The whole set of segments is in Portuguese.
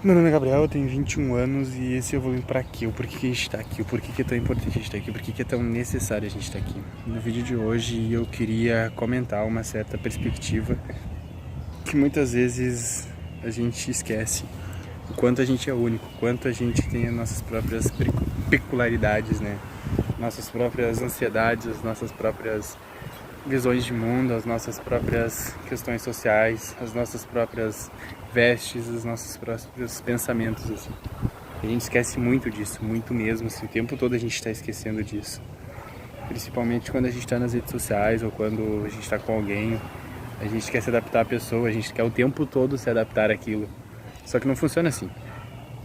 Meu nome é Gabriel, eu tenho 21 anos e esse eu vou vir pra quê? O porquê que a gente tá aqui? O porquê que é tão importante a gente estar aqui? O porquê que é tão necessário a gente estar aqui? No vídeo de hoje eu queria comentar uma certa perspectiva que muitas vezes a gente esquece o quanto a gente é único, o quanto a gente tem as nossas próprias peculiaridades, né? Nossas próprias ansiedades, as nossas próprias visões de mundo, as nossas próprias questões sociais, as nossas próprias vestes, os nossos próprios pensamentos, assim. A gente esquece muito disso, muito mesmo, assim, o tempo todo a gente está esquecendo disso. Principalmente quando a gente está nas redes sociais ou quando a gente está com alguém, a gente quer se adaptar à pessoa, a gente quer o tempo todo se adaptar àquilo. Só que não funciona assim.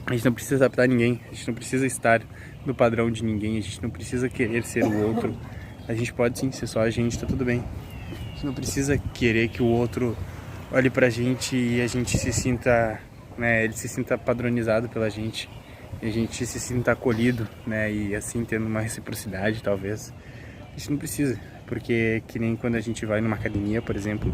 A gente não precisa adaptar a ninguém, a gente não precisa estar no padrão de ninguém, a gente não precisa querer ser o outro. A gente pode sim ser só a gente, tá tudo bem. A gente não precisa querer que o outro olhe pra gente e a gente se sinta, né, ele se sinta padronizado pela gente. E a gente se sinta acolhido, né, e assim tendo uma reciprocidade talvez. A gente não precisa, porque que nem quando a gente vai numa academia, por exemplo,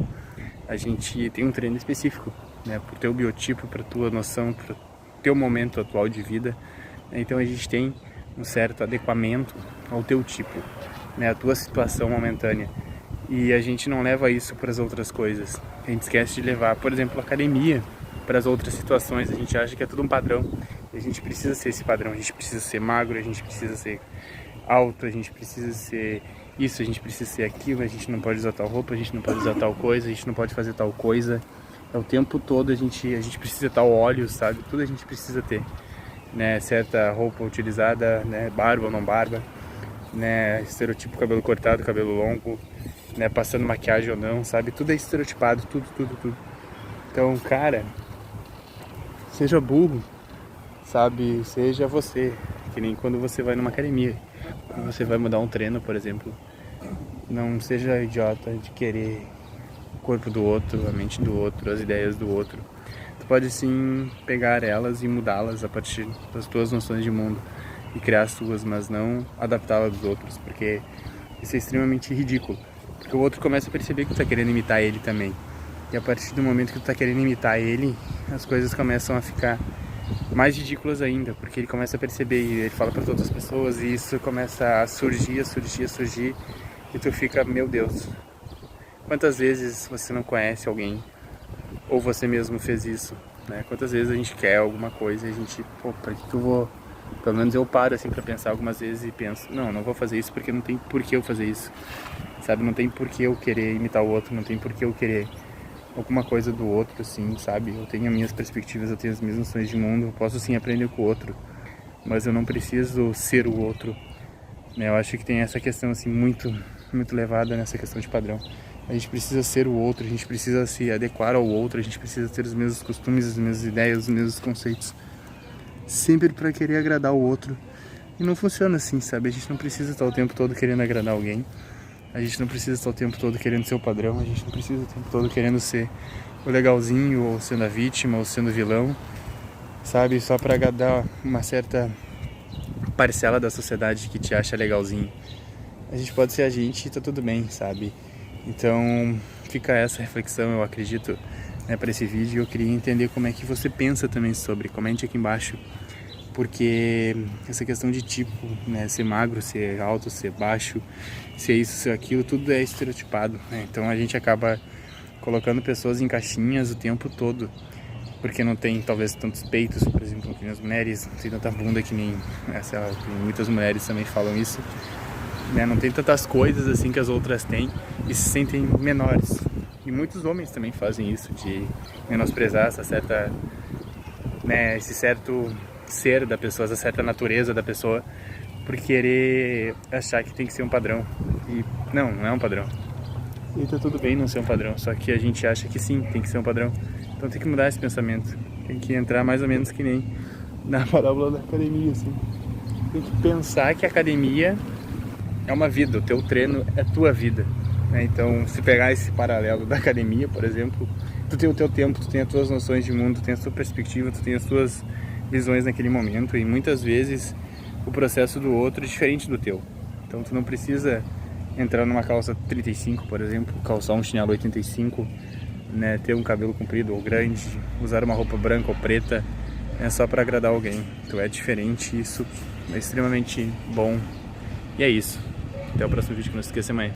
a gente tem um treino específico, né, pro teu biotipo, pra tua noção, pro teu momento atual de vida. Então a gente tem um certo adequamento ao teu tipo, né, a tua situação momentânea, e a gente não leva isso para as outras coisas. A gente esquece de levar, por exemplo, a academia para as outras situações. A gente acha que é tudo um padrão e a gente precisa ser esse padrão. A gente precisa ser magro, a gente precisa ser alto, a gente precisa ser isso, a gente precisa ser aquilo, a gente não pode usar tal roupa, a gente não pode usar tal coisa, a gente não pode fazer tal coisa. É o tempo todo a gente precisa tal óleo, sabe? Tudo a gente precisa ter, né? Certa roupa utilizada, né? Barba ou não barba, né, estereotipo cabelo cortado, cabelo longo, né, passando maquiagem ou não, sabe? Tudo é estereotipado, tudo. Então, cara, seja burro, sabe? Seja você, que nem quando você vai numa academia, quando você vai mudar um treino, por exemplo. Não seja idiota de querer o corpo do outro, a mente do outro, as ideias do outro. Tu pode sim pegar elas e mudá-las a partir das tuas noções de mundo e criar as tuas, mas não adaptá-las dos outros, porque isso é extremamente ridículo. Porque o outro começa a perceber que tu tá querendo imitar ele também. E a partir do momento que tu tá querendo imitar ele, as coisas começam a ficar mais ridículas ainda, porque ele começa a perceber e ele fala para todas as pessoas e isso começa a surgir, e tu fica, meu Deus, quantas vezes você não conhece alguém ou você mesmo fez isso, né? Quantas vezes a gente quer alguma coisa e a gente, pô, pra que eu vou... Pelo menos eu paro assim pra pensar algumas vezes e penso, não vou fazer isso porque não tem por que eu fazer isso, sabe? Não tem por que eu querer imitar o outro, não tem por que eu querer alguma coisa do outro, assim, sabe? Eu tenho as minhas perspectivas, eu tenho as minhas noções de mundo, eu posso sim aprender com o outro, mas eu não preciso ser o outro, né? Eu acho que tem essa questão assim muito levada nessa questão de padrão. A gente precisa ser o outro, a gente precisa se adequar ao outro, a gente precisa ter os mesmos costumes, as mesmas ideias, os mesmos conceitos, sempre para querer agradar o outro. E não funciona assim, sabe? A gente não precisa estar o tempo todo querendo agradar alguém. A gente não precisa estar o tempo todo querendo ser o padrão. A gente não precisa o tempo todo querendo ser o legalzinho, ou sendo a vítima, ou sendo o vilão, sabe? Só para agradar uma certa parcela da sociedade que te acha legalzinho. A gente pode ser a gente e tá tudo bem, sabe? Então fica essa reflexão, eu acredito, né, para esse vídeo. Eu queria entender como é que você pensa também sobre, comente aqui embaixo, porque essa questão de tipo, né, ser magro, ser alto, ser baixo, ser isso, ser aquilo, tudo é estereotipado, né? Então a gente acaba colocando pessoas em caixinhas o tempo todo, porque não tem talvez tantos peitos, por exemplo, que nem as mulheres, não tem tanta bunda que nem essa, muitas mulheres também falam isso, né? Não tem tantas coisas assim que as outras têm e se sentem menores. E muitos homens também fazem isso, de menosprezar essa certa, né, esse certo ser da pessoa, essa certa natureza da pessoa, por querer achar que tem que ser um padrão. E não é um padrão. E tá tudo bem não ser um padrão, só que a gente acha que sim, tem que ser um padrão. Então tem que mudar esse pensamento. Tem que entrar mais ou menos que nem na parábola da academia, assim. Tem que pensar que a academia é uma vida, o teu treino é tua vida, né? Então, se pegar esse paralelo da academia, por exemplo, tu tem o teu tempo, tu tem as tuas noções de mundo, tu tem a tua perspectiva, tu tem as tuas visões naquele momento, e muitas vezes o processo do outro é diferente do teu. Então, tu não precisa entrar numa calça 35, por exemplo, calçar um chinelo 85, né, ter um cabelo comprido ou grande, usar uma roupa branca ou preta, é só pra agradar alguém. Tu é diferente, isso é extremamente bom. E é isso. Até o próximo vídeo, que não se esqueça, mãe.